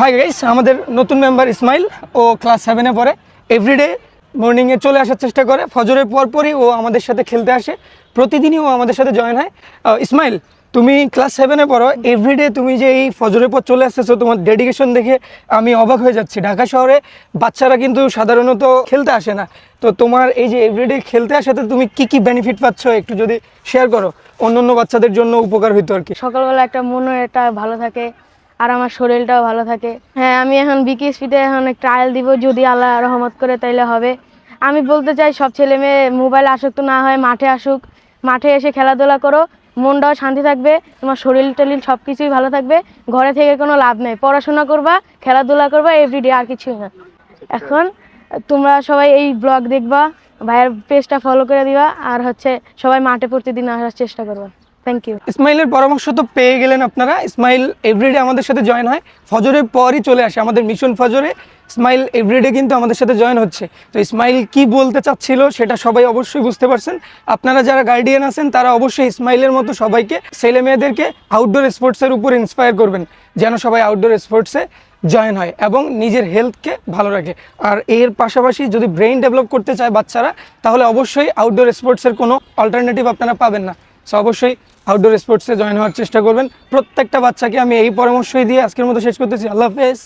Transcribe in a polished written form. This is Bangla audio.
হাই গাইস, আমাদের নতুন মেম্বার ইসমাইল। ও ক্লাস 7-এ পড়ে। এভরিডে মর্নিংয়ে চলে আসার চেষ্টা করে, ফজরের পরপরই ও আমাদের সাথে খেলতে আসে। প্রতিদিনই ও আমাদের সাথে জয়েন হয়। ইসমাইল, তুমি ক্লাস 7-এ পড়ো, এভরিডে তুমি যে এই ফজরের পর চলে আসতেছো, তোমার ডেডিকেশন দেখে আমি অবাক হয়ে যাচ্ছি। ঢাকা শহরে বাচ্চারা কিন্তু সাধারণত খেলতে আসে না, তো তোমার এই যে এভরিডে খেলতে আসাতে তুমি কি কি বেনিফিট পাচ্ছ একটু যদি শেয়ার করো, অন্য বাচ্চাদের জন্য উপকার হইতো আর কি। সকালবেলা একটা মনটা ভালো থাকে আর আমার শরীরটাও ভালো থাকে। হ্যাঁ, আমি এখন বিকেএসপিতে এখন ট্রায়াল দিব, যদি আল্লাহ রহমত করে তাইলে হবে। আমি বলতে চাই সব ছেলে মেয়ে মোবাইল আসক্ত না হয় মাঠে আসুক, মাঠে এসে খেলাধুলা করো, মনটাও শান্তি থাকবে, তোমার শরীর টরিল সব কিছুই ভালো থাকবে। ঘরে থেকে কোনো লাভ নেই, পড়াশোনা করবা, খেলাধুলা করবা, এভরিডে, আর কিছুই না। এখন তোমরা সবাই এই ব্লগ দেখবা, ভাইয়ের পেজটা ফলো করে দিবা, আর সবাই মাঠে প্রতিদিন আসার চেষ্টা করবা। Thank you. ইসমাইলের পরামর্শ তো পেয়ে গেলেন আপনারা। ইসমাইল এভরিডে আমাদের সাথে জয়েন হয়, ফজরের পরই চলে আসে আমাদের মিশন ফজরে। ইসমাইল এভরিডে কিন্তু আমাদের সাথে জয়েন হচ্ছে। তো ইসমাইল কি বলতে চাচ্ছিল সেটা সবাই অবশ্যই বুঝতে পারছেন। আপনারা যারা গার্ডিয়ান আছেন তারা অবশ্যই ইসমাইলের মতো সবাইকে, ছেলে মেয়েদেরকে আউটডোর স্পোর্টসের উপর ইন্সপায়ার করবেন, যেন সবাই আউটডোর স্পোর্টসে জয়েন হয় এবং নিজের হেলথকে ভালো রাখে। আর এর পাশাপাশি যদি ব্রেইন ডেভেলপ করতে চায় বাচ্চারা, তাহলে অবশ্যই আউটডোর স্পোর্টসের কোনো অল্টারনেটিভ আপনারা পাবেন না। সো অবশ্যই আউটডোর স্পোর্টসে জয়েন হওয়ার চেষ্টা করবেন। প্রত্যেকটা বাচ্চাকে আমি এই পরামর্শই দিয়ে আজকের মতো শেষ করতেছি। আল্লাহ হাফেজ।